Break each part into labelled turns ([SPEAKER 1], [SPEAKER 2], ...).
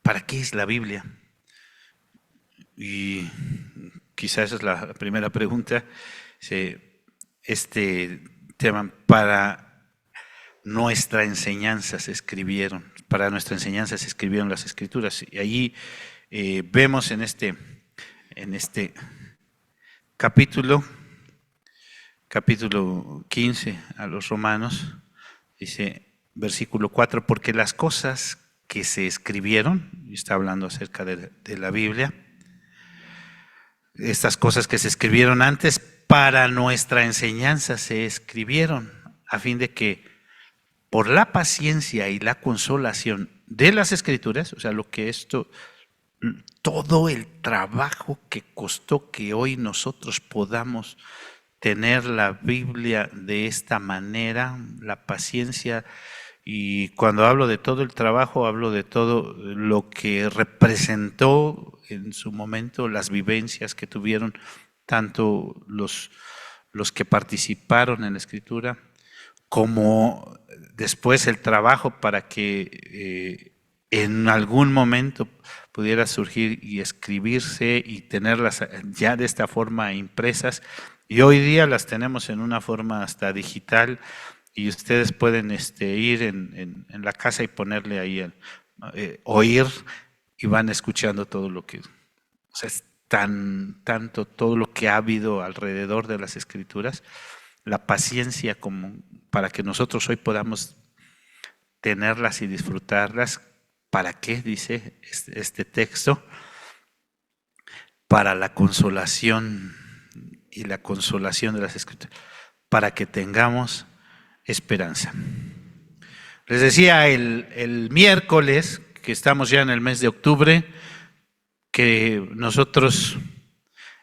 [SPEAKER 1] ¿para qué es la Biblia? Y quizás esa es la primera pregunta. Este tema, para nuestra enseñanza se escribieron, las Escrituras. Y allí vemos en este capítulo 15 a los Romanos, dice versículo 4, porque las cosas que se escribieron, y está hablando acerca de la Biblia, estas cosas que se escribieron antes para nuestra enseñanza se escribieron, a fin de que por la paciencia y la consolación de las Escrituras, o sea, todo el trabajo que costó que hoy nosotros podamos tener la Biblia de esta manera, la paciencia, y cuando hablo de todo el trabajo, hablo de todo lo que representó en su momento, las vivencias que tuvieron tanto los que participaron en la escritura, como después el trabajo para que en algún momento pudiera surgir y escribirse y tenerlas ya de esta forma impresas. Y hoy día las tenemos en una forma hasta digital, y ustedes pueden ir en la casa y ponerle ahí oír, y van escuchando todo lo que, o sea, es tanto todo lo que ha habido alrededor de las Escrituras, la paciencia como para que nosotros hoy podamos tenerlas y disfrutarlas. ¿Para qué? Dice este texto, para la consolación y la consolación de las Escrituras, para que tengamos esperanza. Les decía el miércoles, que estamos ya en el mes de octubre, que nosotros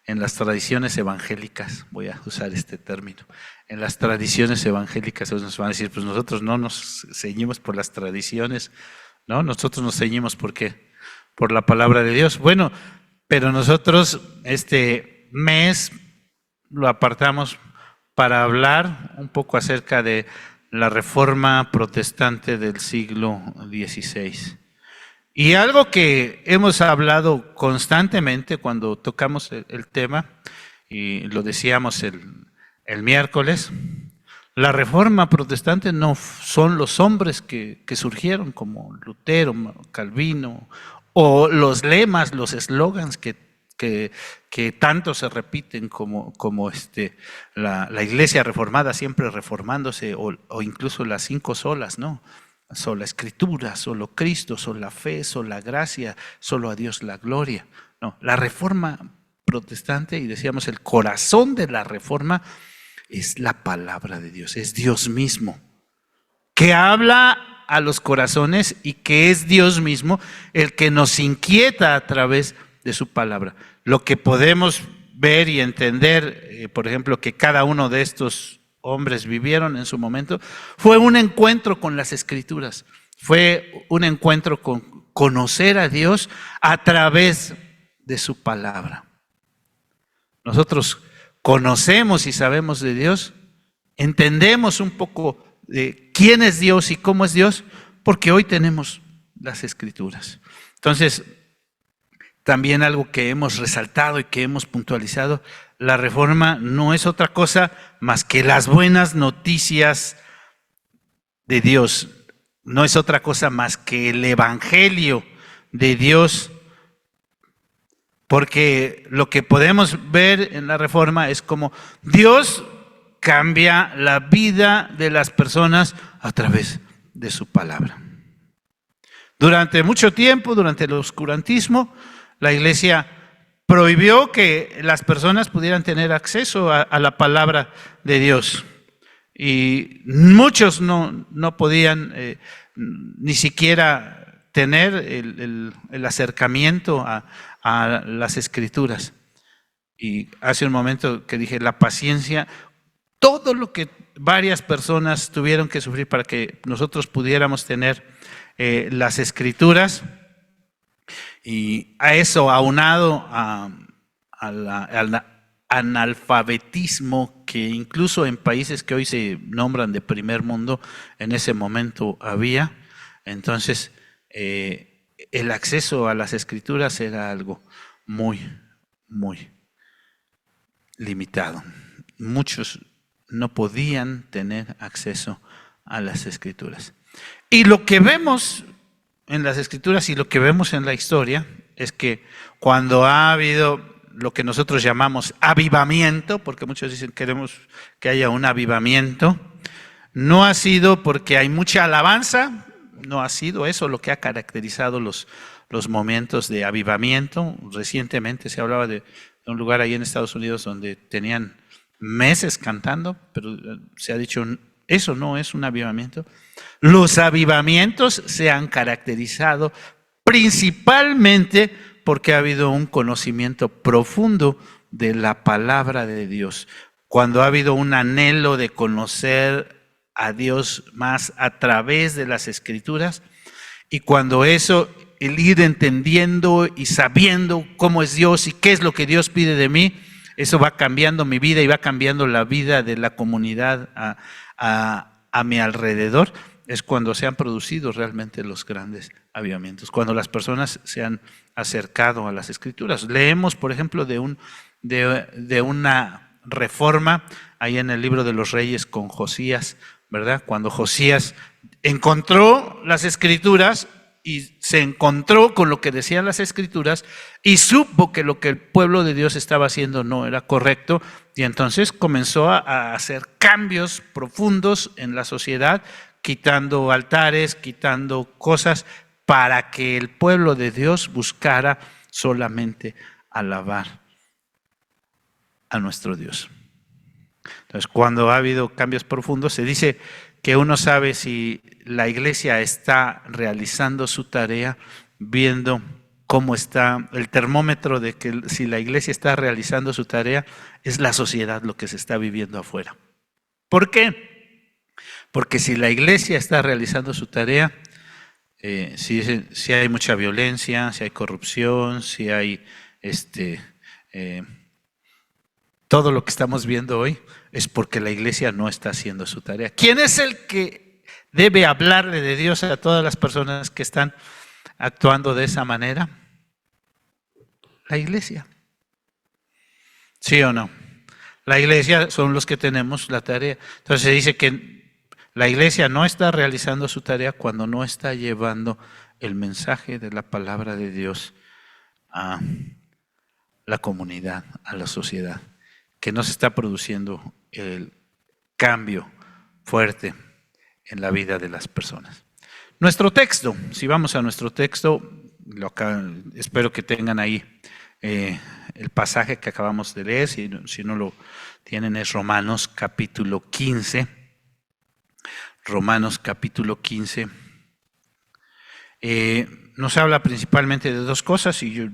[SPEAKER 1] en las tradiciones evangélicas, voy a usar este término, en las tradiciones evangélicas nos van a decir, pues nosotros no nos ceñimos por las tradiciones, ¿no? Nosotros nos ceñimos ¿por qué? Por la palabra de Dios. Bueno, pero nosotros este mes lo apartamos para hablar un poco acerca de la Reforma Protestante del siglo XVI. Y algo que hemos hablado constantemente cuando tocamos el tema, y lo decíamos el miércoles, la Reforma Protestante no son los hombres que surgieron como Lutero, Calvino, o los lemas, los eslogans que tanto se repiten como la Iglesia reformada siempre reformándose, o incluso las 5 solas, ¿no? Sola Escritura, solo Cristo, sola fe, sola gracia, solo a Dios la gloria. No, la Reforma Protestante, y decíamos el corazón de la Reforma, es la palabra de Dios, es Dios mismo, que habla a los corazones y que es Dios mismo el que nos inquieta a través de su palabra. Lo que podemos ver y entender, por ejemplo, que cada uno de estos hombres vivieron en su momento, fue un encuentro con las Escrituras, fue un encuentro con conocer a Dios a través de su palabra. Nosotros conocemos y sabemos de Dios, entendemos un poco de quién es Dios y cómo es Dios, porque hoy tenemos las Escrituras. Entonces, también algo que hemos resaltado y que hemos puntualizado, la Reforma no es otra cosa más que las buenas noticias de Dios, no es otra cosa más que el Evangelio de Dios, porque lo que podemos ver en la Reforma es como Dios cambia la vida de las personas a través de su palabra. Durante mucho tiempo, durante el oscurantismo, la Iglesia prohibió que las personas pudieran tener acceso a la palabra de Dios. Y muchos no podían ni siquiera tener el acercamiento a las Escrituras. Y hace un momento que dije, la paciencia, todo lo que varias personas tuvieron que sufrir para que nosotros pudiéramos tener las Escrituras, y a eso aunado al analfabetismo que incluso en países que hoy se nombran de primer mundo, en ese momento había. Entonces, el acceso a las Escrituras era algo muy, muy limitado. Muchos no podían tener acceso a las Escrituras. Y lo que vemos en las Escrituras y lo que vemos en la historia es que cuando ha habido lo que nosotros llamamos avivamiento, porque muchos dicen queremos que haya un avivamiento, no ha sido porque hay mucha alabanza, no ha sido eso lo que ha caracterizado los momentos de avivamiento. Recientemente se hablaba de un lugar ahí en Estados Unidos donde tenían meses cantando, pero se ha dicho, eso no es un avivamiento. Los avivamientos se han caracterizado principalmente porque ha habido un conocimiento profundo de la palabra de Dios. Cuando ha habido un anhelo de conocer a Dios más a través de las Escrituras, y cuando eso, el ir entendiendo y sabiendo cómo es Dios y qué es lo que Dios pide de mí, eso va cambiando mi vida y va cambiando la vida de la comunidad a mi alrededor. Es cuando se han producido realmente los grandes avivamientos, cuando las personas se han acercado a las Escrituras. Leemos, por ejemplo, de una reforma ahí en el libro de los Reyes con Josías, ¿verdad? Cuando Josías encontró las Escrituras y se encontró con lo que decían las Escrituras y supo que lo que el pueblo de Dios estaba haciendo no era correcto, y entonces comenzó a hacer cambios profundos en la sociedad, quitando altares, quitando cosas, para que el pueblo de Dios buscara solamente alabar a nuestro Dios. Entonces, cuando ha habido cambios profundos, se dice que uno sabe si la iglesia está realizando su tarea viendo cómo está el termómetro de que si la iglesia está realizando su tarea, es la sociedad lo que se está viviendo afuera. ¿Por qué? Porque si la iglesia está realizando su tarea, si hay mucha violencia, si hay corrupción, si hay todo lo que estamos viendo hoy, es porque la iglesia no está haciendo su tarea. ¿Quién es el que debe hablarle de Dios a todas las personas que están actuando de esa manera? La iglesia. ¿Sí o no? La iglesia son los que tenemos la tarea. Entonces se dice que la iglesia no está realizando su tarea cuando no está llevando el mensaje de la palabra de Dios a la comunidad, a la sociedad, que no se está produciendo el cambio fuerte en la vida de las personas. Nuestro texto, si vamos a nuestro texto, espero que tengan ahí el pasaje que acabamos de leer, si no lo tienen, es Romanos capítulo 15. Romanos capítulo 15. Nos habla principalmente de dos cosas, y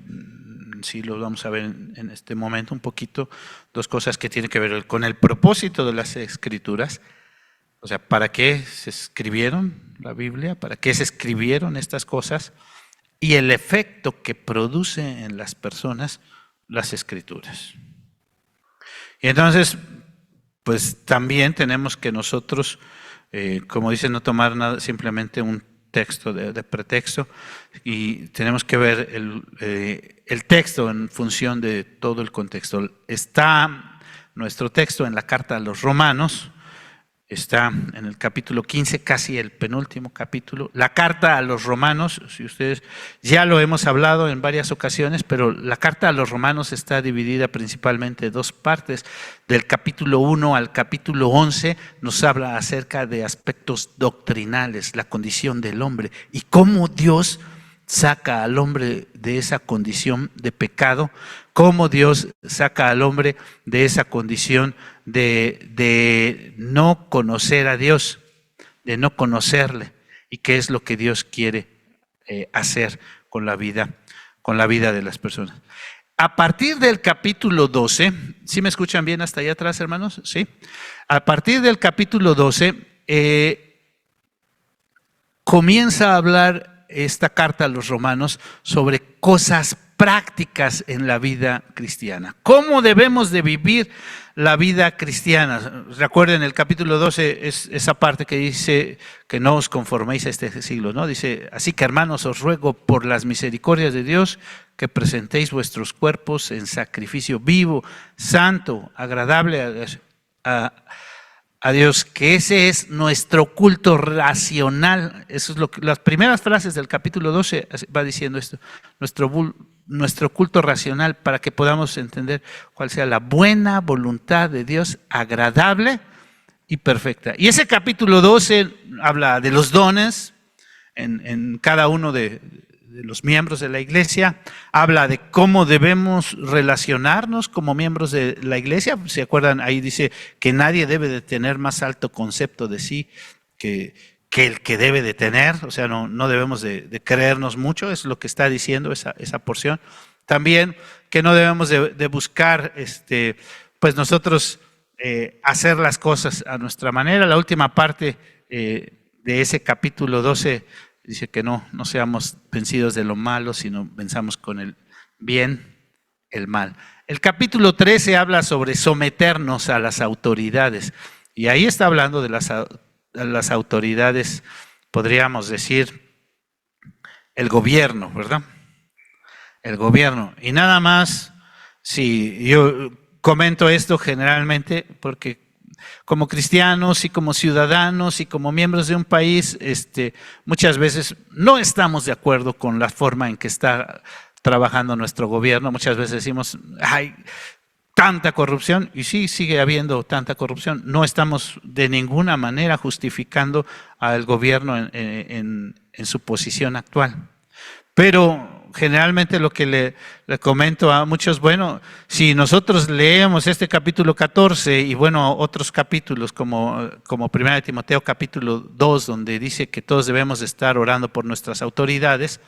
[SPEAKER 1] sí lo vamos a ver en este momento un poquito, dos cosas que tienen que ver con el propósito de las Escrituras, o sea, ¿para qué se escribieron la Biblia? ¿Para qué se escribieron estas cosas? Y el efecto que produce en las personas las Escrituras. Y entonces, pues también tenemos que nosotros, como dice, no tomar nada, simplemente un texto de pretexto, y tenemos que ver el texto en función de todo el contexto. Está nuestro texto en la carta a los Romanos, está en el capítulo 15, casi el penúltimo capítulo. La carta a los Romanos, si ustedes, ya lo hemos hablado en varias ocasiones, pero la carta a los Romanos está dividida principalmente en dos partes. Del capítulo 1 al capítulo 11 nos habla acerca de aspectos doctrinales, la condición del hombre y cómo Dios saca al hombre de esa condición de pecado, cómo Dios saca al hombre de esa condición de no conocer a Dios, de no conocerle, y qué es lo que Dios quiere hacer con la vida de las personas. A partir del capítulo 12, ¿sí me escuchan bien hasta allá atrás, hermanos? Sí. A partir del capítulo 12, comienza a hablar esta carta a los romanos sobre cosas prácticas en la vida cristiana. ¿Cómo debemos de vivir la vida cristiana? Recuerden el capítulo 12, es esa parte que dice que no os conforméis a este siglo, ¿no? Dice, así que hermanos, os ruego por las misericordias de Dios que presentéis vuestros cuerpos en sacrificio vivo, santo, agradable a Dios, que ese es nuestro culto racional. Eso es lo que las primeras frases del capítulo 12 va diciendo esto, nuestro culto racional, para que podamos entender cuál sea la buena voluntad de Dios, agradable y perfecta. Y ese capítulo 12 habla de los dones en cada uno de los miembros de la iglesia, habla de cómo debemos relacionarnos como miembros de la iglesia. ¿Se acuerdan? Ahí dice que nadie debe de tener más alto concepto de sí que el que debe de tener, o sea, no debemos de creernos mucho, es lo que está diciendo esa porción. También que no debemos de buscar, pues nosotros hacer las cosas a nuestra manera. La última parte de ese capítulo 12 dice que no seamos vencidos de lo malo, sino venzamos con el bien el mal. El capítulo 13 habla sobre someternos a las autoridades, y ahí está hablando de las autoridades, podríamos decir, el gobierno, ¿verdad? El gobierno. Y nada más, si yo comento esto generalmente, porque como cristianos y como ciudadanos y como miembros de un país, muchas veces no estamos de acuerdo con la forma en que está trabajando nuestro gobierno. Muchas veces decimos, hay tanta corrupción, y sí, sigue habiendo tanta corrupción. No estamos de ninguna manera justificando al gobierno en su posición actual. Pero generalmente lo que le comento a muchos, bueno, si nosotros leemos este capítulo 14 y bueno, otros capítulos como 1 Timoteo capítulo 2, donde dice que todos debemos de estar orando por nuestras autoridades,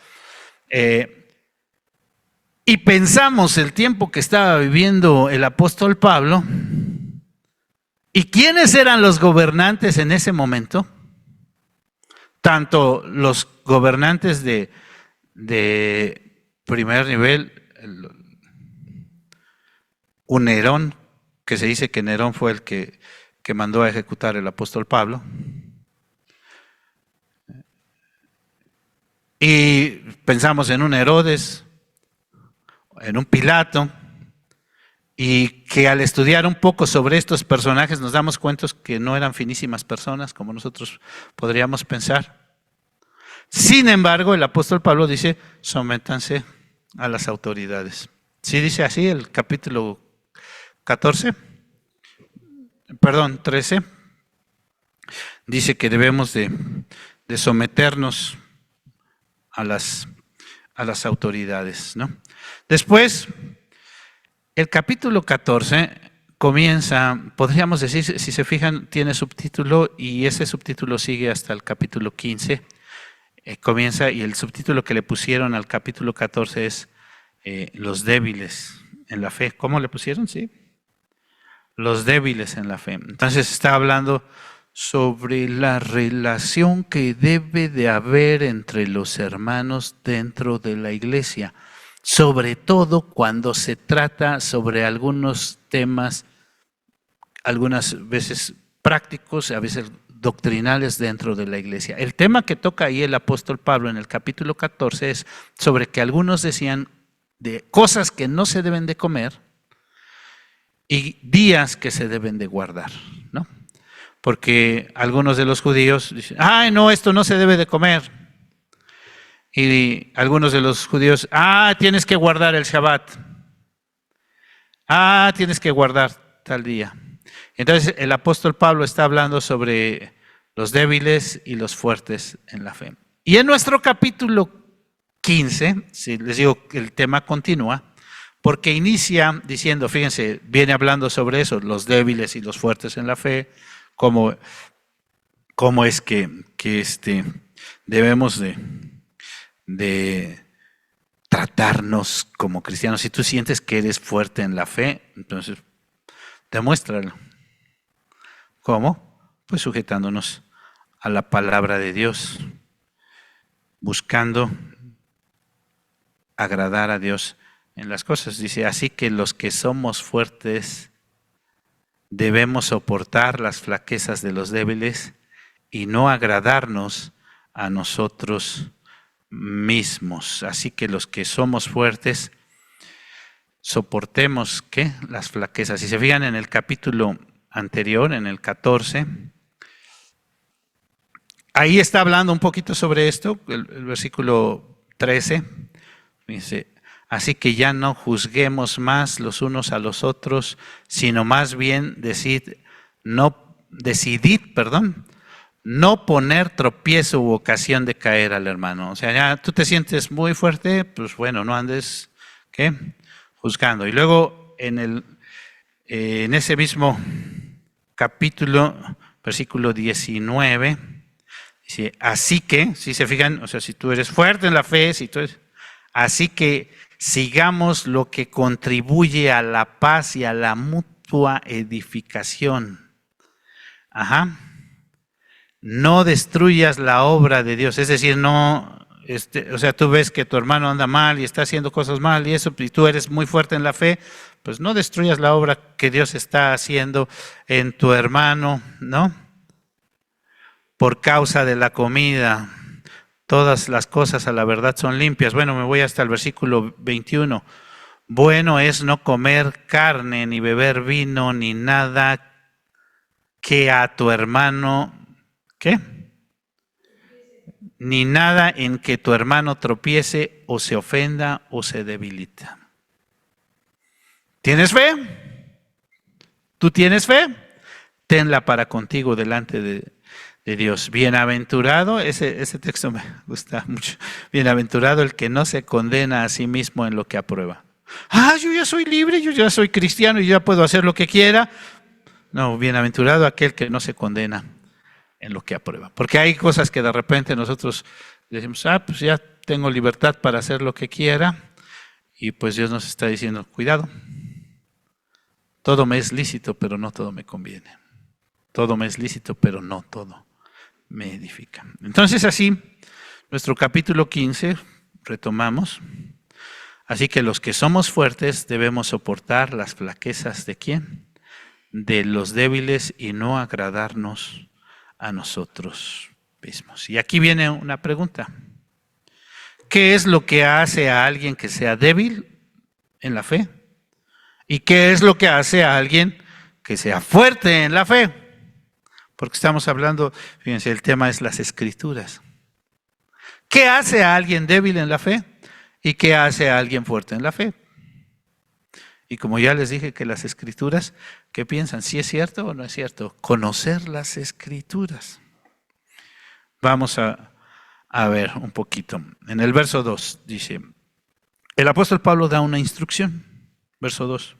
[SPEAKER 1] y pensamos el tiempo que estaba viviendo el apóstol Pablo, ¿y quiénes eran los gobernantes en ese momento? Tanto los gobernantes de primer nivel, un Nerón, que se dice que Nerón fue el que mandó a ejecutar el apóstol Pablo, y pensamos en un Herodes, en un Pilato, y que al estudiar un poco sobre estos personajes nos damos cuenta que no eran finísimas personas como nosotros podríamos pensar. Sin embargo, el apóstol Pablo dice, sométanse a las autoridades. ¿Sí dice así el capítulo 13? Dice que debemos de someternos a las autoridades, ¿no? Después, el capítulo 14 comienza, podríamos decir, si se fijan, tiene subtítulo, y ese subtítulo sigue hasta el capítulo 15. Comienza, y el subtítulo que le pusieron al capítulo 14 es los débiles en la fe. ¿Cómo le pusieron? Sí. Los débiles en la fe. Entonces está hablando sobre la relación que debe de haber entre los hermanos dentro de la iglesia, sobre todo cuando se trata sobre algunos temas, algunas veces prácticos, a veces doctrinales dentro de la iglesia. El tema que toca ahí el apóstol Pablo en el capítulo 14 es sobre que algunos decían de cosas que no se deben de comer y días que se deben de guardar, ¿no? Porque algunos de los judíos dicen, ¡ay, no, esto no se debe de comer! Y algunos de los judíos, tienes que guardar el Shabbat. Tienes que guardar tal día. Entonces el apóstol Pablo está hablando sobre los débiles y los fuertes en la fe. Y en nuestro capítulo 15, si les digo que el tema continúa, porque inicia diciendo, fíjense, viene hablando sobre eso, los débiles y los fuertes en la fe, cómo es que debemos de tratarnos como cristianos. Si tú sientes que eres fuerte en la fe, entonces demuéstralo. ¿Cómo? Pues sujetándonos a la palabra de Dios, buscando agradar a Dios en las cosas. Dice, así que los que somos fuertes debemos soportar las flaquezas de los débiles y no agradarnos a nosotros mismos. Así que los que somos fuertes soportemos, ¿qué? Las flaquezas. Si se fijan en el capítulo anterior, en el 14, ahí está hablando un poquito sobre esto, el versículo 13, dice, así que ya no juzguemos más los unos a los otros, sino más bien decidid, no poner tropiezo u ocasión de caer al hermano. O sea, ya tú te sientes muy fuerte, pues bueno, no andes, ¿qué? Juzgando. Y luego en ese mismo capítulo, versículo 19, dice, así que, si se fijan, o sea, si tú eres fuerte en la fe, así que sigamos lo que contribuye a la paz y a la mutua edificación. No destruyas la obra de Dios, es decir, no, o sea, tú ves que tu hermano anda mal y está haciendo cosas mal y eso, y tú eres muy fuerte en la fe, pues no destruyas la obra que Dios está haciendo en tu hermano, ¿no? Por causa de la comida, todas las cosas a la verdad son limpias. Bueno, me voy hasta el versículo 21. Bueno es no comer carne, ni beber vino, ni nada que a tu hermano, ¿qué? Ni nada en que tu hermano tropiece o se ofenda o se debilita. ¿Tienes fe? ¿Tú tienes fe? Tenla para contigo delante de Dios. Bienaventurado, ese texto me gusta mucho. Bienaventurado el que no se condena a sí mismo en lo que aprueba. Yo ya soy libre, yo ya soy cristiano y ya puedo hacer lo que quiera. No, bienaventurado aquel que no se condena en lo que aprueba. Porque hay cosas que de repente nosotros decimos, pues ya tengo libertad para hacer lo que quiera, y pues Dios nos está diciendo, cuidado, todo me es lícito, pero no todo me conviene. Todo me es lícito, pero no todo me edifica. Entonces así, nuestro capítulo 15, retomamos. Así que los que somos fuertes debemos soportar las flaquezas ¿de quién? De los débiles y no agradarnos a nosotros mismos. Y aquí viene una pregunta. ¿Qué es lo que hace a alguien que sea débil en la fe? ¿Y qué es lo que hace a alguien que sea fuerte en la fe? Porque estamos hablando, fíjense, el tema es las Escrituras. ¿Qué hace a alguien débil en la fe? ¿Y qué hace a alguien fuerte en la fe? Y como ya les dije que las Escrituras, ¿qué piensan? ¿Sí es cierto o no es cierto? Conocer las Escrituras. Vamos a ver un poquito. En el verso 2 dice, el apóstol Pablo da una instrucción. Verso 2.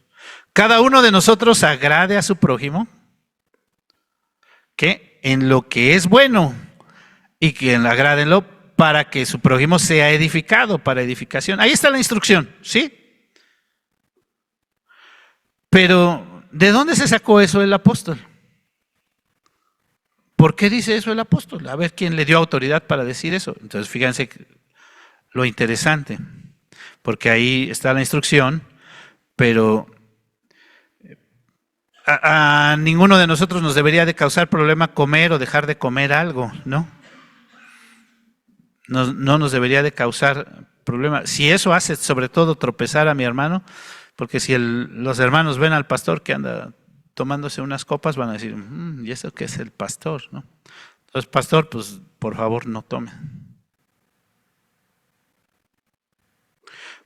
[SPEAKER 1] Cada uno de nosotros agrade a su prójimo, que en lo que es bueno, y que agrádenlo para que su prójimo sea edificado, para edificación. Ahí está la instrucción, ¿sí? Pero, ¿de dónde se sacó eso el apóstol? ¿Por qué dice eso el apóstol? A ver, ¿quién le dio autoridad para decir eso? Entonces, fíjense lo interesante, porque ahí está la instrucción, pero a ninguno de nosotros nos debería de causar problema comer o dejar de comer algo, ¿no? No nos debería de causar problema. Si eso hace sobre todo tropezar a mi hermano, porque si los hermanos ven al pastor que anda tomándose unas copas, van a decir, ¿y eso qué es el pastor? ¿No? Entonces, pastor, pues por favor no tome.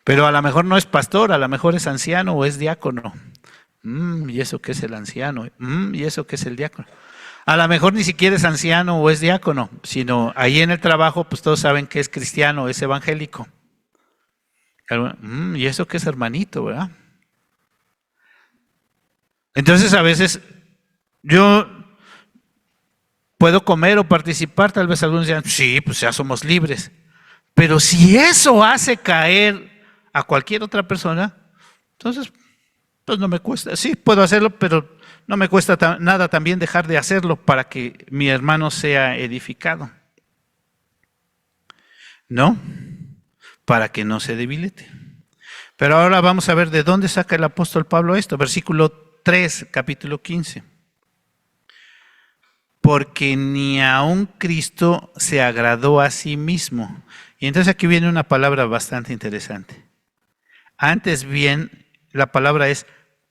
[SPEAKER 1] Pero a lo mejor no es pastor, a lo mejor es anciano o es diácono. ¿Y eso qué es el anciano? ¿Y eso qué es el diácono? A lo mejor ni siquiera es anciano o es diácono, sino ahí en el trabajo, pues todos saben que es cristiano, es evangélico. ¿Y eso qué es hermanito, verdad? Entonces a veces yo puedo comer o participar, tal vez algunos digan, sí, pues ya somos libres. Pero si eso hace caer a cualquier otra persona, entonces pues no me cuesta. Sí, puedo hacerlo, pero no me cuesta nada también dejar de hacerlo para que mi hermano sea edificado. ¿No? para que no se debilite. Pero ahora vamos a ver de dónde saca el apóstol Pablo esto. Versículo 3, capítulo 15. Porque ni aun Cristo se agradó a sí mismo. Y entonces aquí viene una palabra bastante interesante. Antes bien, la palabra es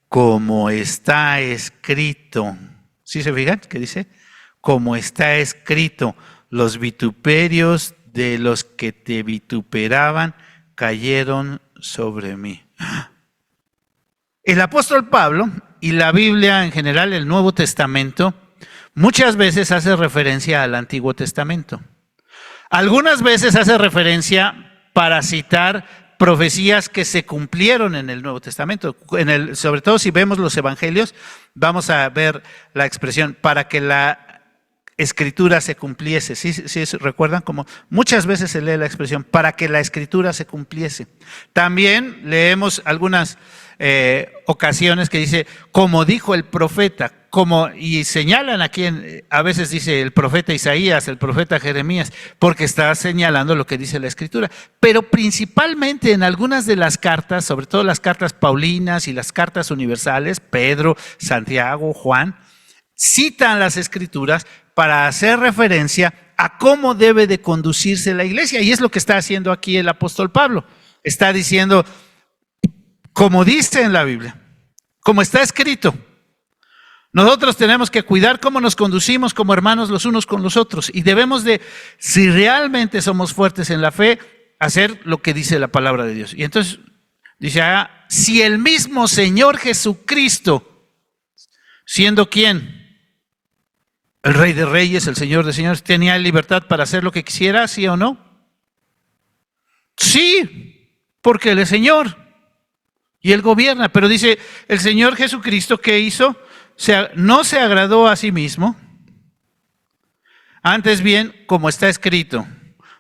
[SPEAKER 1] como está escrito. ¿Sí se fijan qué dice? Como está escrito, los vituperios de los que te vituperaban cayeron sobre mí. El apóstol Pablo y la Biblia en general, el Nuevo Testamento, muchas veces hace referencia al Antiguo Testamento. Algunas veces hace referencia para citar profecías que se cumplieron en el Nuevo Testamento. Sobre todo si vemos los evangelios, vamos a ver la expresión para que la escritura se cumpliese. ¿Sí recuerdan? Como muchas veces se lee la expresión para que la escritura se cumpliese. También leemos algunas ocasiones que dice como dijo el profeta, y señalan aquí, a veces dice el profeta Isaías, el profeta Jeremías, porque está señalando lo que dice la escritura. Pero principalmente en algunas de las cartas, sobre todo las cartas paulinas y las cartas universales, Pedro, Santiago, Juan, citan las escrituras para hacer referencia a cómo debe de conducirse la iglesia. Y es lo que está haciendo aquí el apóstol Pablo. Está diciendo, como dice en la Biblia, como está escrito, nosotros tenemos que cuidar cómo nos conducimos como hermanos los unos con los otros. Y debemos de, si realmente somos fuertes en la fe, hacer lo que dice la palabra de Dios. Y entonces dice, si el mismo Señor Jesucristo, siendo ¿quién? El Rey de Reyes, el Señor de Señores, ¿tenía libertad para hacer lo que quisiera, sí o no? Sí, porque Él es Señor y Él gobierna. Pero dice, el Señor Jesucristo, ¿qué hizo? No se agradó a sí mismo, antes bien, como está escrito,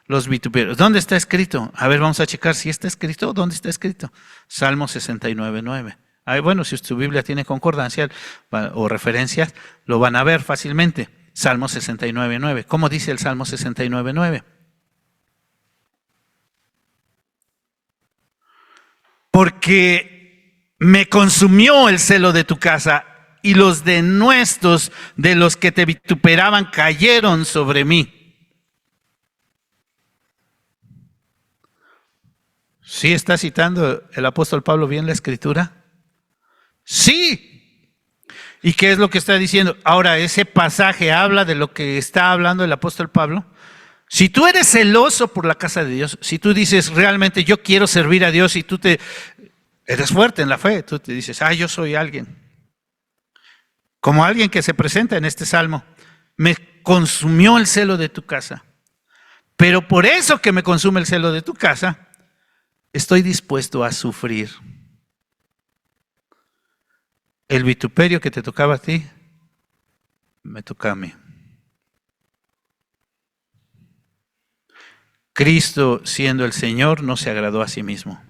[SPEAKER 1] los vituperios. ¿Dónde está escrito? A ver, vamos a checar si está escrito. ¿Dónde está escrito? Salmo 69:9. Bueno, si tu Biblia tiene concordancia o referencias, lo van a ver fácilmente. Salmo 69:9. ¿Cómo dice el Salmo 69:9? Porque me consumió el celo de tu casa y los denuestos de los que te vituperaban cayeron sobre mí. ¿Sí está citando el apóstol Pablo bien la escritura? Sí. ¿Y qué es lo que está diciendo? Ahora, ese pasaje habla de lo que está hablando el apóstol Pablo. Si tú eres celoso por la casa de Dios, si tú dices realmente yo quiero servir a Dios y tú eres fuerte en la fe, tú te dices, yo soy alguien. Como alguien que se presenta en este salmo, me consumió el celo de tu casa. Pero por eso que me consume el celo de tu casa, estoy dispuesto a sufrir. El vituperio que te tocaba a ti, me toca a mí. Cristo, siendo el Señor, no se agradó a sí mismo.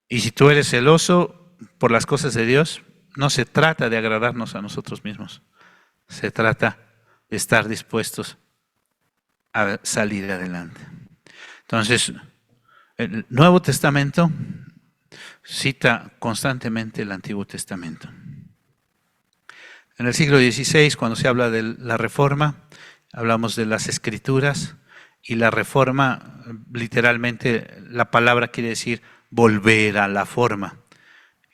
[SPEAKER 1] Y si tú eres celoso por las cosas de Dios, no se trata de agradarnos a nosotros mismos. Se trata de estar dispuestos a salir adelante. Entonces, el Nuevo Testamento cita constantemente el Antiguo Testamento. En el siglo XVI, cuando se habla de la Reforma, hablamos de las Escrituras, y la Reforma, literalmente, la palabra quiere decir volver a la forma.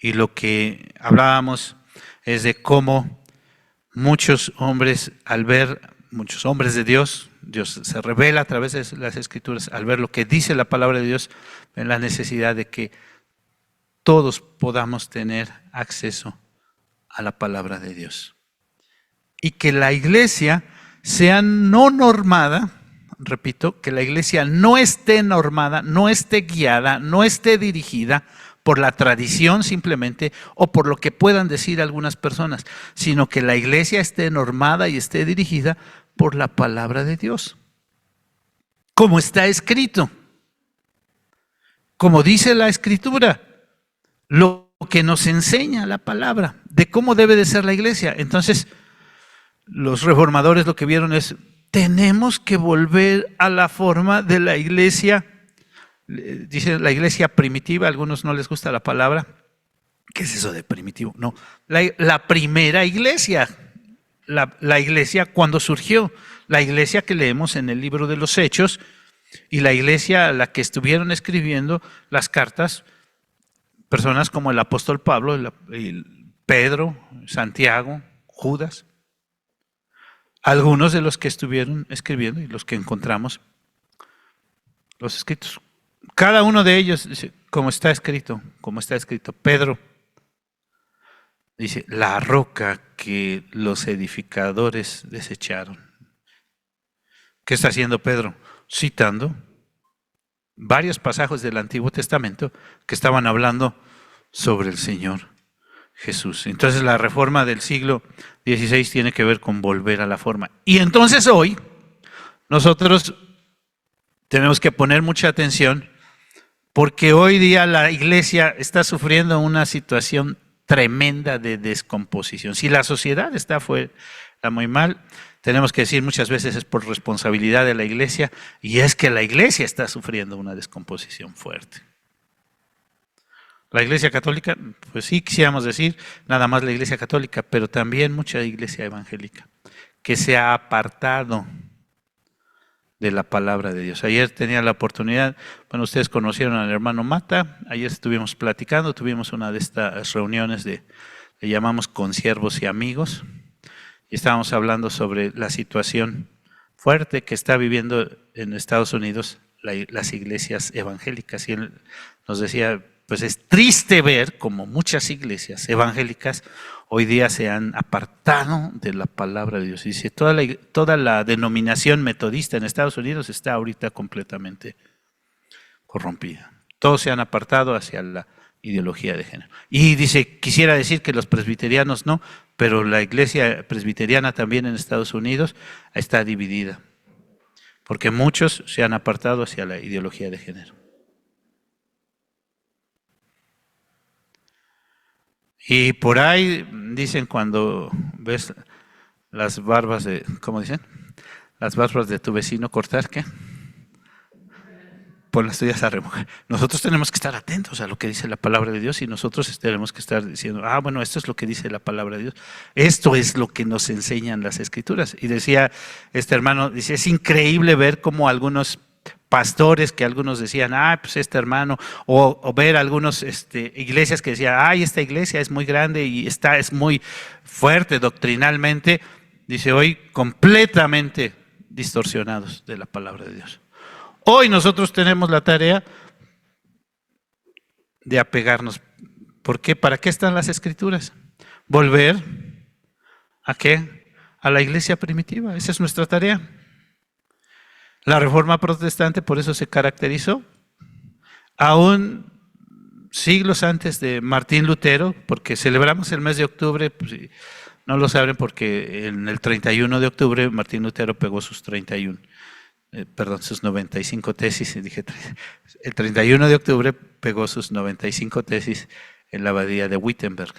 [SPEAKER 1] Y lo que hablábamos es de cómo muchos hombres, al ver, muchos hombres de Dios, Dios se revela a través de las Escrituras, al ver lo que dice la palabra de Dios, ven la necesidad de que todos podamos tener acceso a la palabra de Dios. Y que la iglesia sea no normada, repito, que la iglesia no esté normada, no esté guiada, no esté dirigida por la tradición simplemente o por lo que puedan decir algunas personas, sino que la iglesia esté normada y esté dirigida por la palabra de Dios. Como está escrito, como dice la Escritura, lo que nos enseña la palabra de cómo debe de ser la iglesia. Entonces, los reformadores lo que vieron es, tenemos que volver a la forma de la iglesia, dicen la iglesia primitiva, a algunos no les gusta la palabra. ¿Qué es eso de primitivo? No, la primera iglesia, la iglesia cuando surgió, la iglesia que leemos en el libro de los Hechos y la iglesia a la que estuvieron escribiendo las cartas, personas como el apóstol Pablo, Pedro, Santiago, Judas, algunos de los que estuvieron escribiendo y los que encontramos los escritos. Cada uno de ellos dice, como está escrito, Pedro dice, la roca que los edificadores desecharon. ¿Qué está haciendo Pedro? Citando varios pasajes del Antiguo Testamento que estaban hablando sobre el Señor Jesús. Entonces la reforma del siglo XVI tiene que ver con volver a la forma. Y entonces hoy nosotros tenemos que poner mucha atención porque hoy día la iglesia está sufriendo una situación tremenda de descomposición. Si la sociedad está muy mal, tenemos que decir muchas veces es por responsabilidad de la iglesia, y es que la iglesia está sufriendo una descomposición fuerte. La iglesia católica, pues sí quisiéramos decir nada más la iglesia católica, pero también mucha iglesia evangélica, que se ha apartado de la palabra de Dios. Ayer tenía la oportunidad, bueno, ustedes conocieron al hermano Mata, ayer estuvimos platicando, tuvimos una de estas reuniones le llamamos consiervos y amigos, y estábamos hablando sobre la situación fuerte que está viviendo en Estados Unidos las iglesias evangélicas, y él nos decía, pues es triste ver como muchas iglesias evangélicas hoy día se han apartado de la palabra de Dios. Y dice, toda la denominación metodista en Estados Unidos está ahorita completamente corrompida. Todos se han apartado hacia la ideología de género. Y dice, quisiera decir que los presbiterianos no, pero la iglesia presbiteriana también en Estados Unidos está dividida, porque muchos se han apartado hacia la ideología de género. Y por ahí dicen cuando ves las barbas de, ¿cómo dicen? Las barbas de tu vecino cortar, ¿qué? Pon las tuyas a remojar. Nosotros tenemos que estar atentos a lo que dice la palabra de Dios y nosotros tenemos que estar diciendo, bueno, esto es lo que dice la palabra de Dios. Esto es lo que nos enseñan las Escrituras. Y decía este hermano, dice, es increíble ver cómo algunos pastores que algunos decían, pues este hermano, o ver algunos iglesias que decían, esta iglesia es muy grande y es muy fuerte doctrinalmente, dice hoy completamente distorsionados de la palabra de Dios. Hoy nosotros tenemos la tarea de apegarnos. ¿Por qué? ¿Para qué están las Escrituras? Volver ¿a qué? A la iglesia primitiva. Esa es nuestra tarea. La Reforma Protestante por eso se caracterizó. Aún siglos antes de Martín Lutero, porque celebramos el mes de octubre, pues, no lo saben porque en el 31 de octubre Martín Lutero pegó sus 95 tesis, el 31 de octubre pegó sus 95 tesis en la abadía de Wittenberg.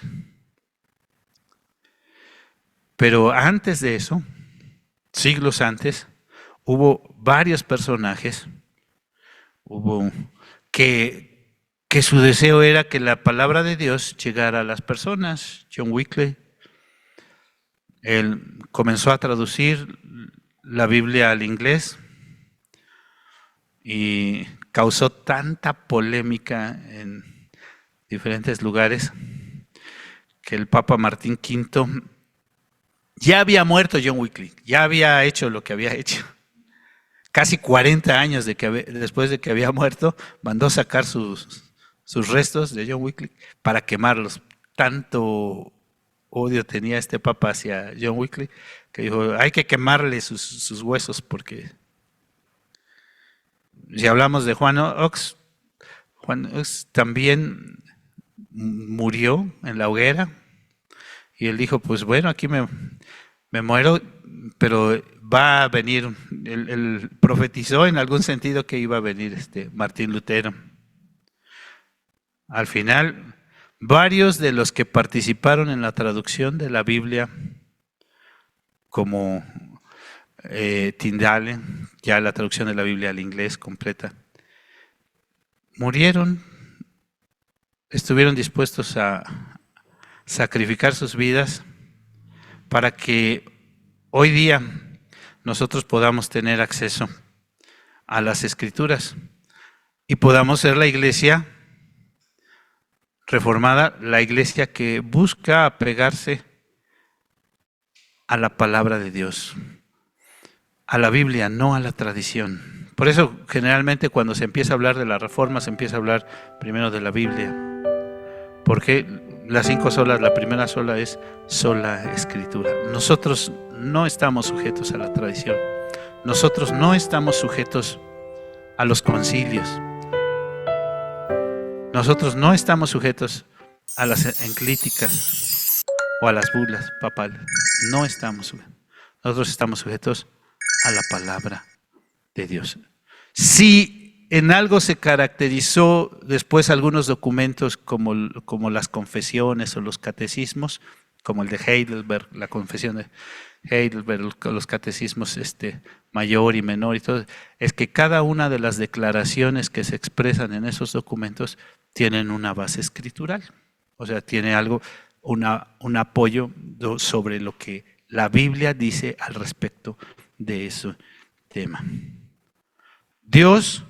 [SPEAKER 1] Pero antes de eso, siglos antes, hubo varios personajes, que su deseo era que la palabra de Dios llegara a las personas. John Wycliffe, él comenzó a traducir la Biblia al inglés y causó tanta polémica en diferentes lugares que el Papa Martín V, ya había muerto John Wycliffe, ya había hecho lo que había hecho. Casi 40 años después de que había muerto, mandó sacar sus restos de John Wycliffe para quemarlos. Tanto odio tenía este papa hacia John Wycliffe que dijo, hay que quemarle sus huesos, porque si hablamos de Juan Ox también murió en la hoguera y él dijo, pues bueno, aquí me muero, pero va a venir, él profetizó en algún sentido que iba a venir Martín Lutero. Al final, varios de los que participaron en la traducción de la Biblia, como Tyndale, ya la traducción de la Biblia al inglés completa, murieron, estuvieron dispuestos a sacrificar sus vidas para que hoy día nosotros podamos tener acceso a las Escrituras y podamos ser la iglesia reformada, la iglesia que busca apegarse a la palabra de Dios, a la Biblia, no a la tradición. Por eso generalmente cuando se empieza a hablar de la reforma se empieza a hablar primero de la Biblia, porque las 5 solas, la primera sola es sola Escritura. Nosotros no estamos sujetos a la tradición, nosotros no estamos sujetos a los concilios, nosotros no estamos sujetos a las encíclicas o a las bulas papales, no estamos sujetos. Nosotros estamos sujetos a la palabra de Dios. Si en algo se caracterizó después algunos documentos como las confesiones o los catecismos, como el de Heidelberg, la confesión de Heidelberg, los catecismos mayor y menor y todo, es que cada una de las declaraciones que se expresan en esos documentos tienen una base escritural, o sea, tiene algo, un apoyo sobre lo que la Biblia dice al respecto de ese tema. Dios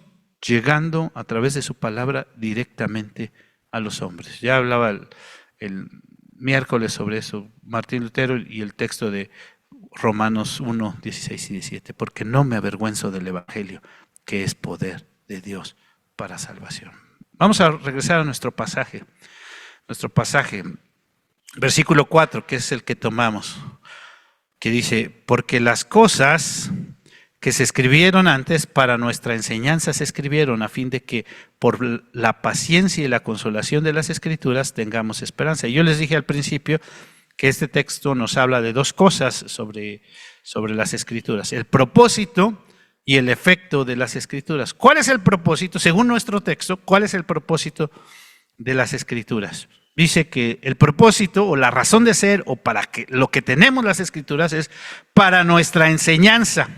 [SPEAKER 1] llegando a través de su palabra directamente a los hombres. Ya hablaba el miércoles sobre eso Martín Lutero y el texto de Romanos 1, 16 y 17, porque no me avergüenzo del Evangelio, que es poder de Dios para salvación. Vamos a regresar a nuestro pasaje, versículo 4, que es el que tomamos, que dice, porque las cosas que se escribieron antes para nuestra enseñanza se escribieron a fin de que por la paciencia y la consolación de las Escrituras tengamos esperanza. Y yo les dije al principio que este texto nos habla de 2 cosas sobre las Escrituras, el propósito y el efecto de las Escrituras. ¿Cuál es el propósito? Según nuestro texto, ¿cuál es el propósito de las Escrituras? Dice que el propósito o la razón de ser o para que lo que tenemos las Escrituras es para nuestra enseñanza.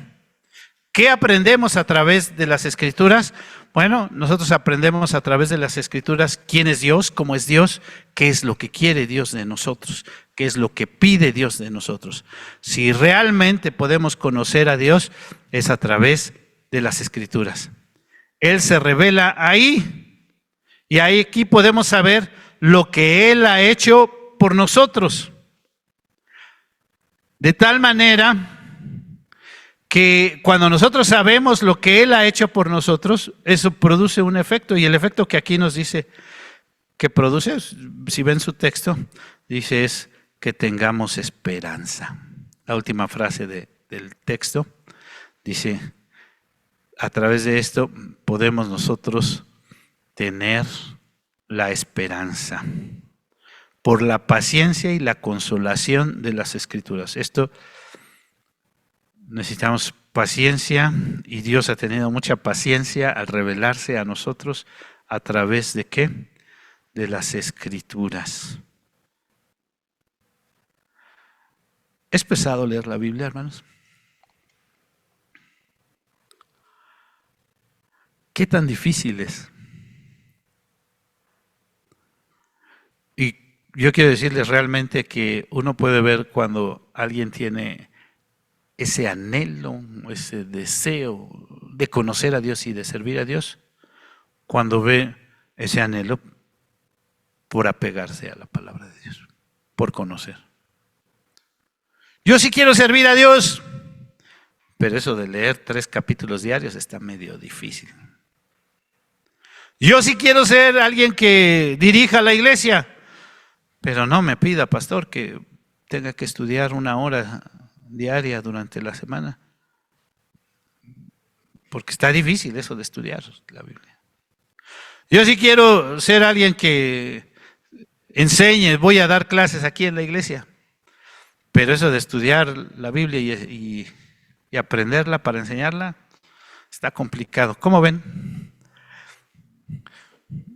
[SPEAKER 1] ¿Qué aprendemos a través de las Escrituras? Bueno, nosotros aprendemos a través de las Escrituras quién es Dios, cómo es Dios, qué es lo que quiere Dios de nosotros, qué es lo que pide Dios de nosotros. Si realmente podemos conocer a Dios es a través de las Escrituras. Él se revela ahí y ahí aquí podemos saber lo que Él ha hecho por nosotros. De tal manera que cuando nosotros sabemos lo que Él ha hecho por nosotros, eso produce un efecto, y el efecto que aquí nos dice que produce, si ven su texto, dice es que tengamos esperanza. La última frase del texto dice, a través de esto podemos nosotros tener la esperanza por la paciencia y la consolación de las Escrituras. Esto necesitamos paciencia y Dios ha tenido mucha paciencia al revelarse a nosotros a través de ¿qué? De las Escrituras. ¿Es pesado leer la Biblia, hermanos? ¿Qué tan difícil es? Y yo quiero decirles realmente que uno puede ver cuando alguien tiene ese anhelo, ese deseo de conocer a Dios y de servir a Dios, cuando ve ese anhelo por apegarse a la palabra de Dios, por conocer. Yo sí quiero servir a Dios, pero eso de leer 3 capítulos diarios está medio difícil. Yo sí quiero ser alguien que dirija la iglesia, pero no me pida, pastor, que tenga que estudiar 1 hora diaria durante la semana, porque está difícil eso de estudiar la Biblia. Yo sí quiero ser alguien que enseñe, voy a dar clases aquí en la iglesia, pero eso de estudiar la Biblia y aprenderla para enseñarla está complicado. ¿Cómo ven?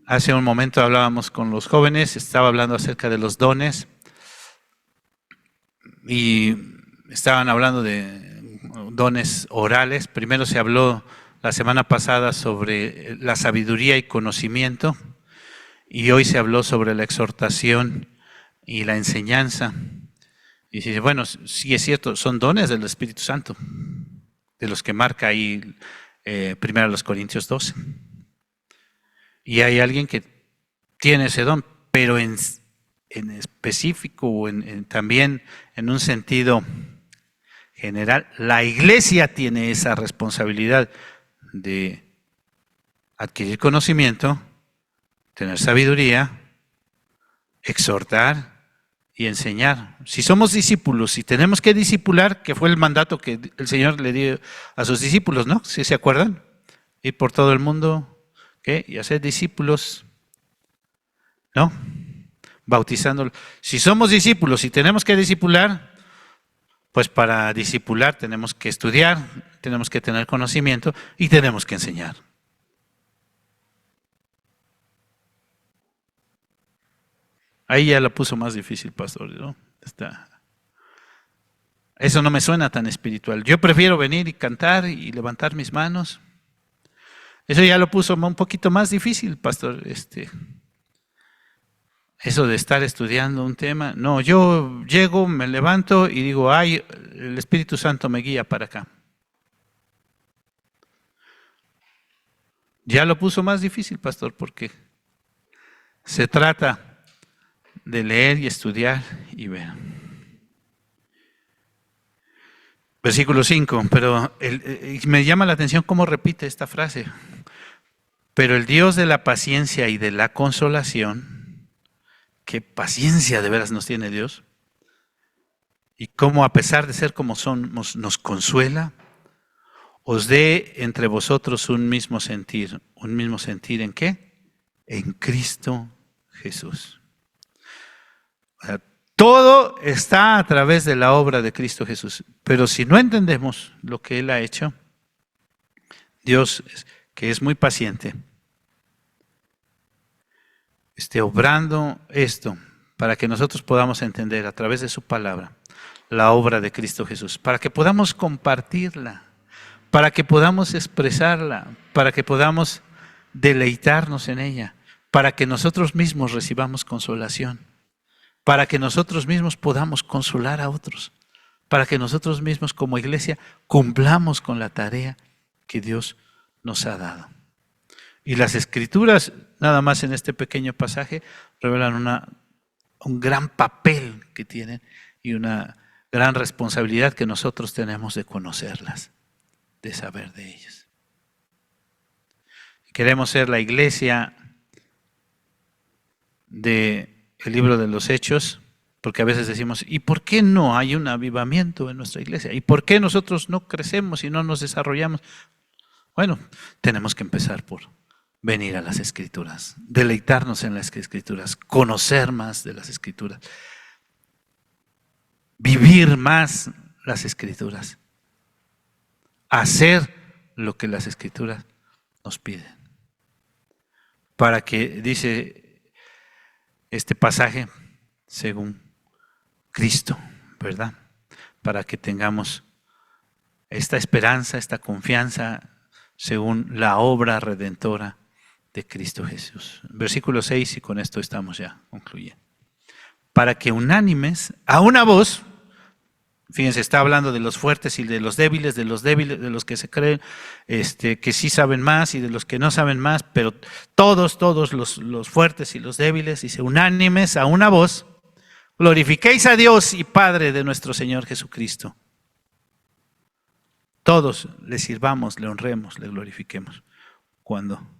[SPEAKER 1] Hace un momento hablábamos con los jóvenes, estaba hablando acerca de los dones y estaban hablando de dones orales. Primero se habló la semana pasada sobre la sabiduría y conocimiento, y hoy se habló sobre la exhortación y la enseñanza. Y dice, bueno, sí es cierto, son dones del Espíritu Santo, de los que marca ahí 1 Corintios 12. Y hay alguien que tiene ese don, pero en específico o también en un sentido general, la iglesia tiene esa responsabilidad de adquirir conocimiento, tener sabiduría, exhortar y enseñar. Si somos discípulos y tenemos que discipular, que fue el mandato que el Señor le dio a sus discípulos, ¿no? ¿Sí se acuerdan? Ir por todo el mundo, ¿qué? Y hacer discípulos, ¿no? Bautizándolos. Si somos discípulos y tenemos que discipular, pues para discipular tenemos que estudiar, tenemos que tener conocimiento y tenemos que enseñar. Ahí ya lo puso más difícil, pastor, ¿no? Eso no me suena tan espiritual. Yo prefiero venir y cantar y levantar mis manos. Eso ya lo puso un poquito más difícil, pastor. Eso de estar estudiando un tema. No, yo llego, me levanto y digo, ay, el Espíritu Santo me guía para acá. Ya lo puso más difícil, pastor, porque se trata de leer y estudiar y ver. Versículo 5, pero me llama la atención cómo repite esta frase. Pero el Dios de la paciencia y de la consolación, qué paciencia de veras nos tiene Dios, y cómo a pesar de ser como somos, nos consuela, os dé entre vosotros un mismo sentir. ¿Un mismo sentir en qué? En Cristo Jesús. O sea, todo está a través de la obra de Cristo Jesús. Pero si no entendemos lo que Él ha hecho, Dios, que es muy paciente, esté obrando esto para que nosotros podamos entender a través de su palabra la obra de Cristo Jesús, para que podamos compartirla, para que podamos expresarla, para que podamos deleitarnos en ella, para que nosotros mismos recibamos consolación, para que nosotros mismos podamos consolar a otros, para que nosotros mismos como iglesia cumplamos con la tarea que Dios nos ha dado. Y las Escrituras, nada más en este pequeño pasaje, revelan un gran papel que tienen y una gran responsabilidad que nosotros tenemos de conocerlas, de saber de ellas. Queremos ser la iglesia del libro de los Hechos, porque a veces decimos, ¿y por qué no hay un avivamiento en nuestra iglesia? ¿Y por qué nosotros no crecemos y no nos desarrollamos? Bueno, tenemos que empezar por venir a las Escrituras, deleitarnos en las Escrituras, conocer más de las Escrituras, vivir más las Escrituras, hacer lo que las Escrituras nos piden. Para que, dice este pasaje, según Cristo, ¿verdad? Para que tengamos esta esperanza, esta confianza, según la obra redentora de Cristo Jesús. Versículo 6, y con esto estamos ya concluyendo. Para que unánimes, a una voz, fíjense, está hablando de los fuertes y de los débiles, de los que se creen que sí saben más y de los que no saben más, pero todos los fuertes y los débiles, dice, unánimes, a una voz, glorifiquéis a Dios y Padre de nuestro Señor Jesucristo. Todos le sirvamos, le honremos, le glorifiquemos, cuando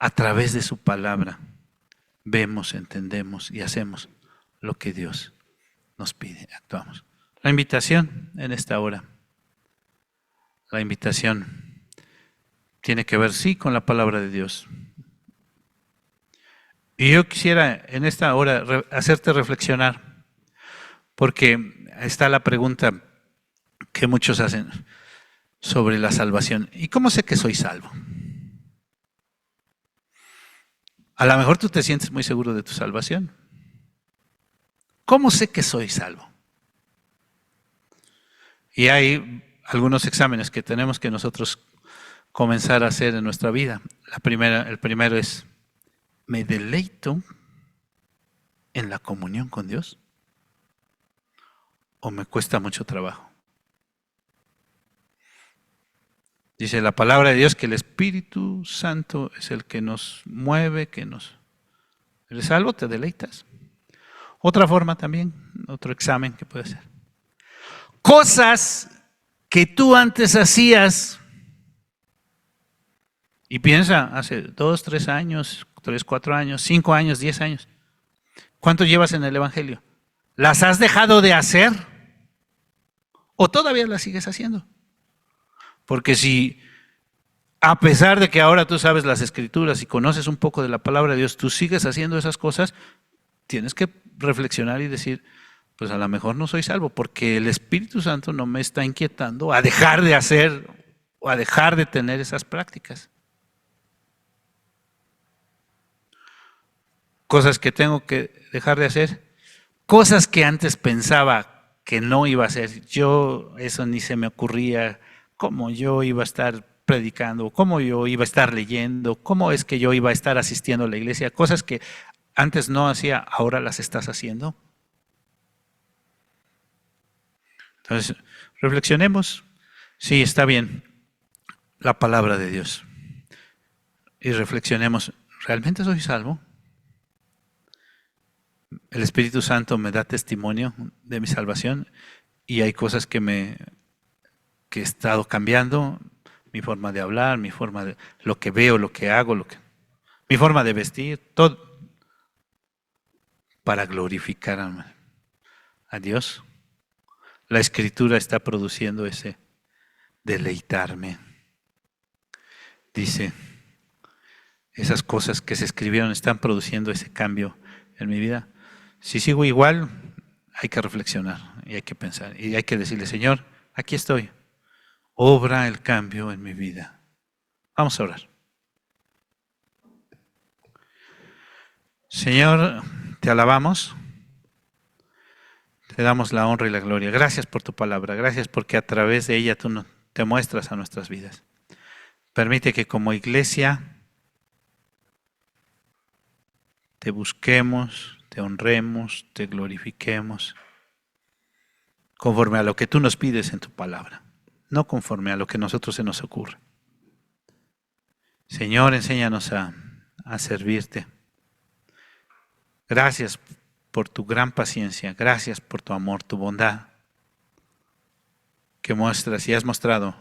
[SPEAKER 1] a través de su palabra vemos, entendemos y hacemos lo que Dios nos pide, actuamos. La invitación en esta hora, la invitación tiene que ver, sí, con la palabra de Dios. Y yo quisiera en esta hora hacerte reflexionar, porque está la pregunta que muchos hacen sobre la salvación. ¿Y cómo sé que soy salvo? A lo mejor tú te sientes muy seguro de tu salvación. ¿Cómo sé que soy salvo? Y hay algunos exámenes que tenemos que nosotros comenzar a hacer en nuestra vida. El primero es, ¿me deleito en la comunión con Dios? ¿O me cuesta mucho trabajo? Dice la palabra de Dios que el Espíritu Santo es el que nos mueve, ¿Eres salvo? ¿Te deleitas? Otra forma también, otro examen que puede ser. Cosas que tú antes hacías, y piensa, hace 2, 3 años, 3, 4 años, 5 años, 10 años. ¿Cuánto llevas en el Evangelio? ¿Las has dejado de hacer? ¿O todavía las sigues haciendo? Porque si, a pesar de que ahora tú sabes las Escrituras y conoces un poco de la palabra de Dios, tú sigues haciendo esas cosas, tienes que reflexionar y decir, pues a lo mejor no soy salvo, porque el Espíritu Santo no me está inquietando a dejar de hacer o a dejar de tener esas prácticas. Cosas que tengo que dejar de hacer, cosas que antes pensaba que no iba a hacer, yo eso ni se me ocurría, cómo yo iba a estar predicando, cómo yo iba a estar leyendo, cómo es que yo iba a estar asistiendo a la iglesia, cosas que antes no hacía, ahora las estás haciendo. Entonces, reflexionemos, sí, está bien, la palabra de Dios. Y reflexionemos, ¿realmente soy salvo? El Espíritu Santo me da testimonio de mi salvación y hay cosas que he estado cambiando, mi forma de hablar, mi forma de lo que veo, lo que hago, mi forma de vestir, todo para glorificar a Dios. La Escritura está produciendo ese deleitarme. Dice, esas cosas que se escribieron están produciendo ese cambio en mi vida. Si sigo igual, hay que reflexionar y hay que pensar y hay que decirle, Señor, aquí estoy, obra el cambio en mi vida. Vamos a orar. Señor, te alabamos, te damos la honra y la gloria. Gracias por tu palabra, gracias porque a través de ella tú te muestras a nuestras vidas. Permite que como iglesia te busquemos, te honremos, te glorifiquemos, conforme a lo que tú nos pides en tu palabra, no conforme a lo que a nosotros se nos ocurre. Señor, enséñanos a servirte. Gracias por tu gran paciencia, gracias por tu amor, tu bondad, que muestras y has mostrado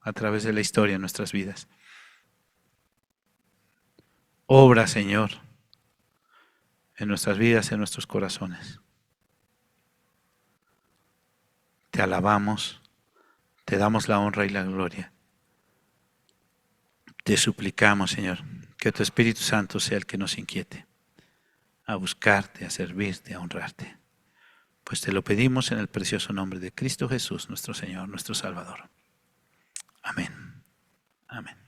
[SPEAKER 1] a través de la historia en nuestras vidas. Obra, Señor, en nuestras vidas, en nuestros corazones. Te alabamos, te damos la honra y la gloria. Te suplicamos, Señor, que tu Espíritu Santo sea el que nos inquiete a buscarte, a servirte, a honrarte. Pues te lo pedimos en el precioso nombre de Cristo Jesús, nuestro Señor, nuestro Salvador. Amén. Amén.